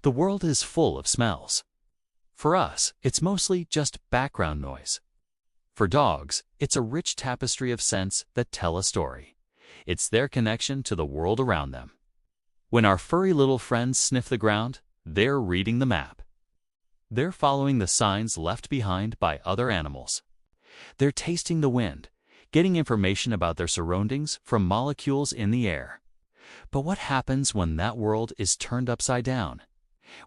The world is full of smells. For us, it's mostly just background noise. For dogs, it's a rich tapestry of scents that tell a story. It's their connection to the world around them. When our furry little friends sniff the ground, they're reading the map. They're following the signs left behind by other animals. They're tasting the wind, getting information about their surroundings from molecules in the air. But what happens when that world is turned upside down?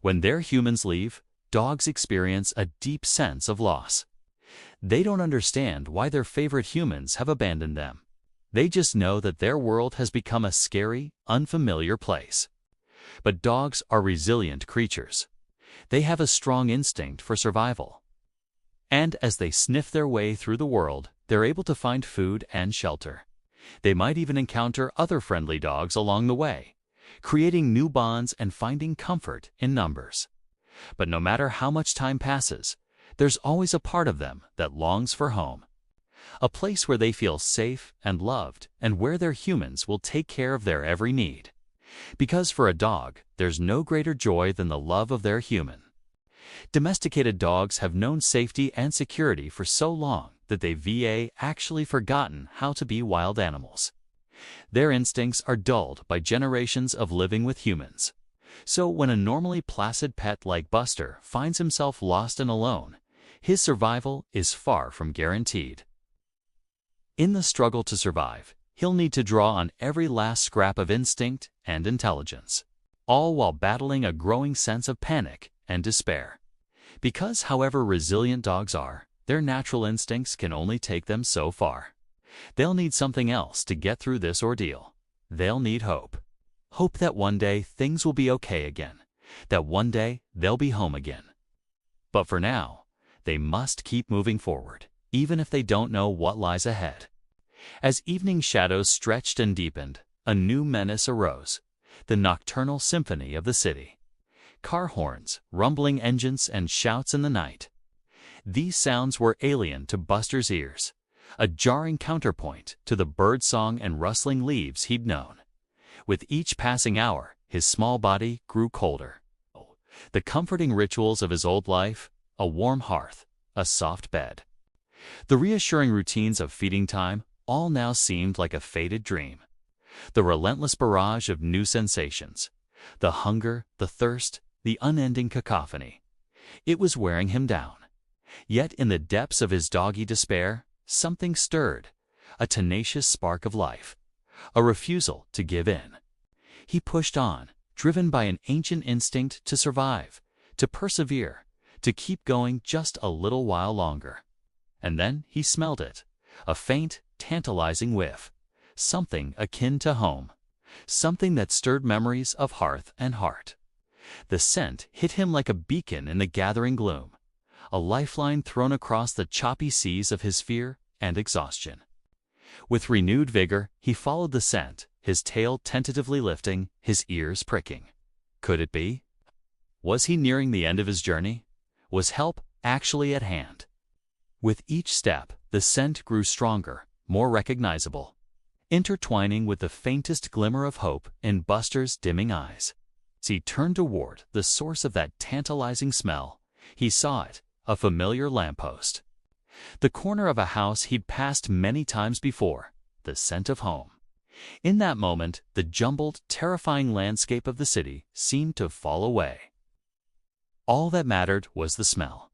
When their humans leave, dogs experience a deep sense of loss. They don't understand why their favorite humans have abandoned them. They just know that their world has become a scary, unfamiliar place. But dogs are resilient creatures. They have a strong instinct for survival. And as they sniff their way through the world, they're able to find food and shelter. They might even encounter other friendly dogs along the way, creating new bonds and finding comfort in numbers. But no matter how much time passes, there's always a part of them that longs for home. A place where they feel safe and loved and where their humans will take care of their every need. Because for a dog, there's no greater joy than the love of their human. Domesticated dogs have known safety and security for so long that they've actually forgotten how to be wild animals. Their instincts are dulled by generations of living with humans. So when a normally placid pet like Buster finds himself lost and alone, his survival is far from guaranteed. In the struggle to survive, he'll need to draw on every last scrap of instinct and intelligence, all while battling a growing sense of panic and despair. Because however resilient dogs are, their natural instincts can only take them so far. They'll need something else to get through this ordeal. They'll need hope. Hope that one day things will be okay again, that one day they'll be home again. But for now, they must keep moving forward, even if they don't know what lies ahead. As evening shadows stretched and deepened, a new menace arose, the nocturnal symphony of the city. Car horns, rumbling engines, and shouts in the night. These sounds were alien to Buster's ears, a jarring counterpoint to the birdsong and rustling leaves he'd known. With each passing hour, his small body grew colder. The comforting rituals of his old life, a warm hearth, a soft bed. The reassuring routines of feeding time all now seemed like a faded dream. The relentless barrage of new sensations, the hunger, the thirst, the unending cacophony. It was wearing him down. Yet in the depths of his doggy despair, something stirred, a tenacious spark of life, a refusal to give in. He pushed on, driven by an ancient instinct to survive, to persevere, to keep going just a little while longer. And then he smelled it, a faint, tantalizing whiff, something akin to home, something that stirred memories of hearth and heart. The scent hit him like a beacon in the gathering gloom, a lifeline thrown across the choppy seas of his fear and exhaustion. With renewed vigor, he followed the scent, his tail tentatively lifting, his ears pricking. Could it be? Was he nearing the end of his journey? Was help actually at hand? With each step, the scent grew stronger, more recognizable, intertwining with the faintest glimmer of hope in Buster's dimming eyes. As he turned toward the source of that tantalizing smell, he saw it, a familiar lamppost. The corner of a house he'd passed many times before, the scent of home. In that moment, the jumbled, terrifying landscape of the city seemed to fall away. All that mattered was the smell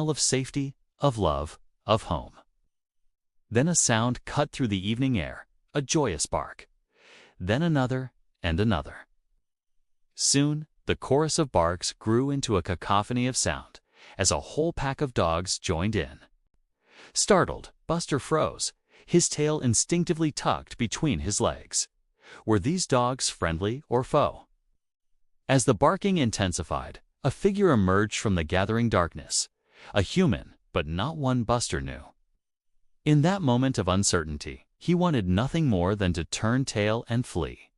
of safety, of love, of home. Then a sound cut through the evening air, a joyous bark. Then another and another. Soon, the chorus of barks grew into a cacophony of sound, as a whole pack of dogs joined in. Startled, Buster froze, his tail instinctively tucked between his legs. Were these dogs friendly or foe? As the barking intensified, a figure emerged from the gathering darkness, a human, but not one Buster knew. In that moment of uncertainty, he wanted nothing more than to turn tail and flee.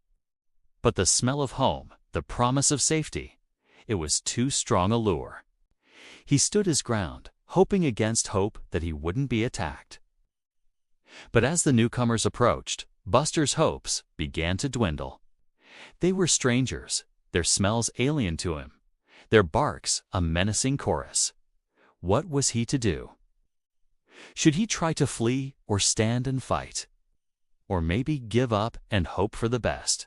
But the smell of home, the promise of safety, it was too strong a lure. He stood his ground, hoping against hope that he wouldn't be attacked. But as the newcomers approached, Buster's hopes began to dwindle. They were strangers, their smells alien to him, their barks a menacing chorus. What was he to do? Should he try to flee or stand and fight? Or maybe give up and hope for the best?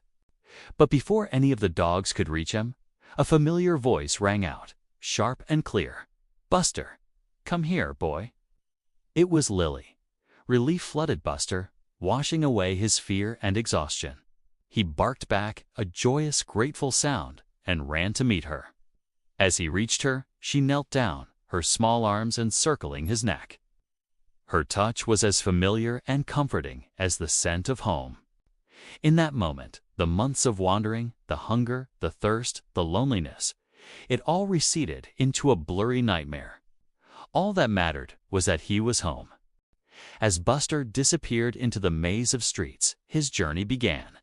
But before any of the dogs could reach him, a familiar voice rang out, sharp and clear. "Buster, come here, boy." It was Lily. Relief flooded Buster, washing away his fear and exhaustion. He barked back a joyous, grateful sound and ran to meet her. As he reached her, she knelt down, her small arms encircling his neck. Her touch was as familiar and comforting as the scent of home. In that moment, the months of wandering, the hunger, the thirst, the loneliness, it all receded into a blurry nightmare. All that mattered was that he was home. As Buster disappeared into the maze of streets, his journey began.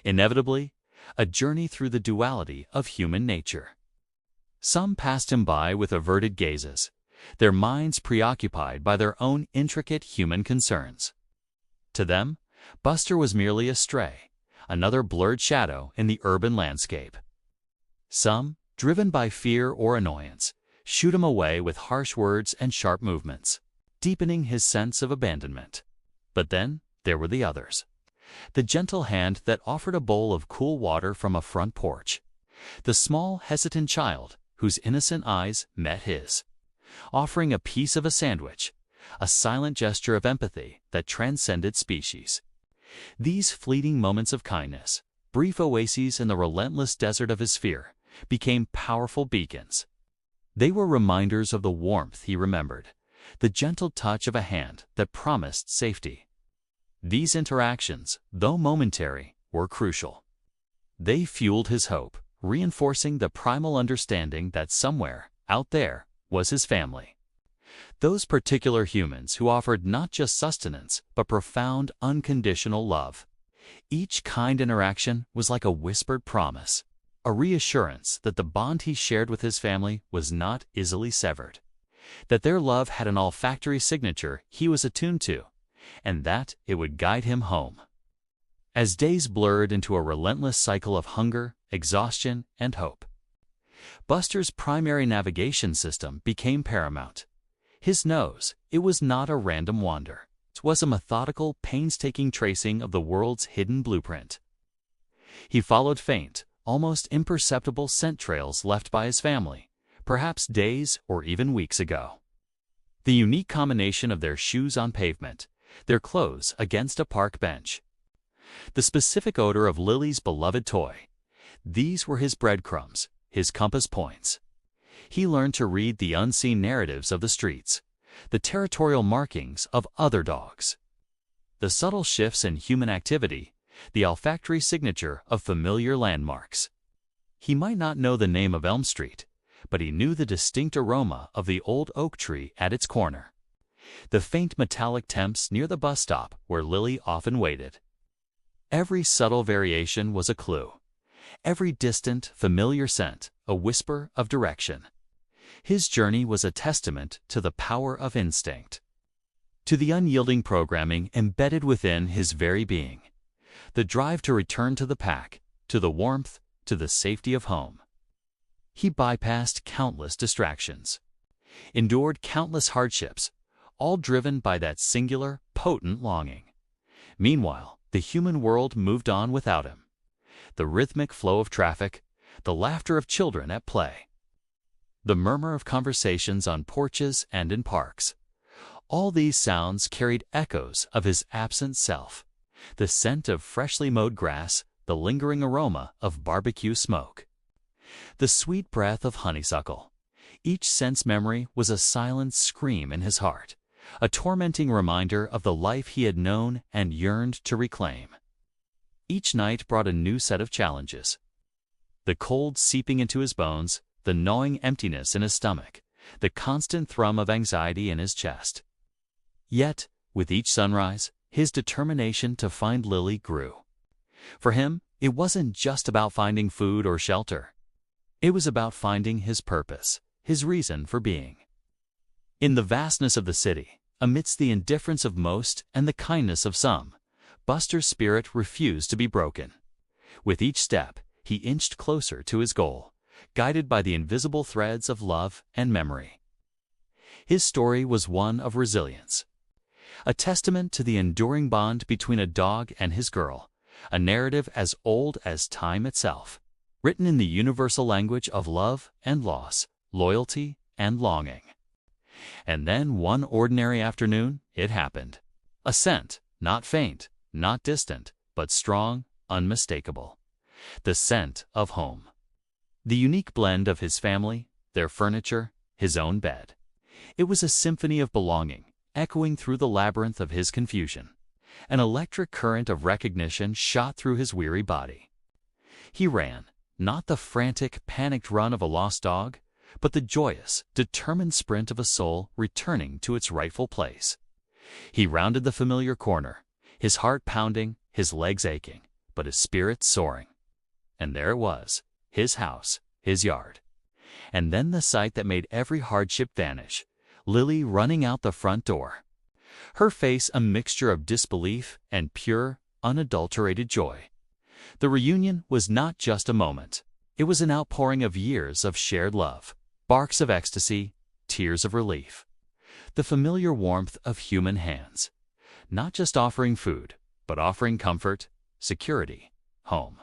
Inevitably, a journey through the duality of human nature. Some passed him by with averted gazes, their minds preoccupied by their own intricate human concerns. To them, Buster was merely a stray, another blurred shadow in the urban landscape. Some, driven by fear or annoyance, shooed him away with harsh words and sharp movements, deepening his sense of abandonment. But then there were the others. The gentle hand that offered a bowl of cool water from a front porch. The small, hesitant child whose innocent eyes met his, offering a piece of a sandwich, a silent gesture of empathy that transcended species. These fleeting moments of kindness, brief oases in the relentless desert of his fear, became powerful beacons. They were reminders of the warmth he remembered, the gentle touch of a hand that promised safety. These interactions, though momentary, were crucial. They fueled his hope, reinforcing the primal understanding that somewhere, out there, was his family. Those particular humans who offered not just sustenance, but profound, unconditional love. Each kind interaction was like a whispered promise, a reassurance that the bond he shared with his family was not easily severed, that their love had an olfactory signature he was attuned to, and that it would guide him home. As days blurred into a relentless cycle of hunger, exhaustion, and hope, Buster's primary navigation system became paramount. His nose, it was not a random wander. It was a methodical, painstaking tracing of the world's hidden blueprint. He followed faint, almost imperceptible scent trails left by his family, perhaps days or even weeks ago. The unique combination of their shoes on pavement, their clothes against a park bench, the specific odor of Lily's beloved toy, these were his breadcrumbs, his compass points. He learned to read the unseen narratives of the streets, the territorial markings of other dogs, the subtle shifts in human activity, the olfactory signature of familiar landmarks. He might not know the name of Elm Street, but he knew the distinct aroma of the old oak tree at its corner, the faint metallic temps near the bus stop where Lily often waited. Every subtle variation was a clue. Every distant, familiar scent, a whisper of direction. His journey was a testament to the power of instinct, to the unyielding programming embedded within his very being, the drive to return to the pack, to the warmth, to the safety of home. He bypassed countless distractions, endured countless hardships, all driven by that singular, potent longing. Meanwhile, the human world moved on without him. The rhythmic flow of traffic, the laughter of children at play, the murmur of conversations on porches and in parks. All these sounds carried echoes of his absent self, the scent of freshly mowed grass, the lingering aroma of barbecue smoke, the sweet breath of honeysuckle. Each sense memory was a silent scream in his heart, a tormenting reminder of the life he had known and yearned to reclaim. Each night brought a new set of challenges. The cold seeping into his bones, the gnawing emptiness in his stomach, the constant thrum of anxiety in his chest. Yet, with each sunrise, his determination to find Lily grew. For him, it wasn't just about finding food or shelter. It was about finding his purpose, his reason for being. In the vastness of the city, amidst the indifference of most and the kindness of some, Buster's spirit refused to be broken. With each step, he inched closer to his goal, guided by the invisible threads of love and memory. His story was one of resilience, a testament to the enduring bond between a dog and his girl, a narrative as old as time itself, written in the universal language of love and loss, loyalty and longing. And then one ordinary afternoon, it happened. A scent, not faint, not distant, but strong, unmistakable. The scent of home. The unique blend of his family, their furniture, his own bed. It was a symphony of belonging, echoing through the labyrinth of his confusion. An electric current of recognition shot through his weary body. He ran, not the frantic, panicked run of a lost dog, but the joyous, determined sprint of a soul returning to its rightful place. He rounded the familiar corner, his heart pounding, his legs aching, but his spirit soaring. And there it was, his house, his yard. And then the sight that made every hardship vanish, Lily running out the front door. Her face a mixture of disbelief and pure, unadulterated joy. The reunion was not just a moment. It was an outpouring of years of shared love, barks of ecstasy, tears of relief. The familiar warmth of human hands, not just offering food, but offering comfort, security, home.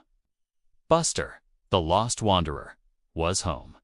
Buster, the lost wanderer, was home.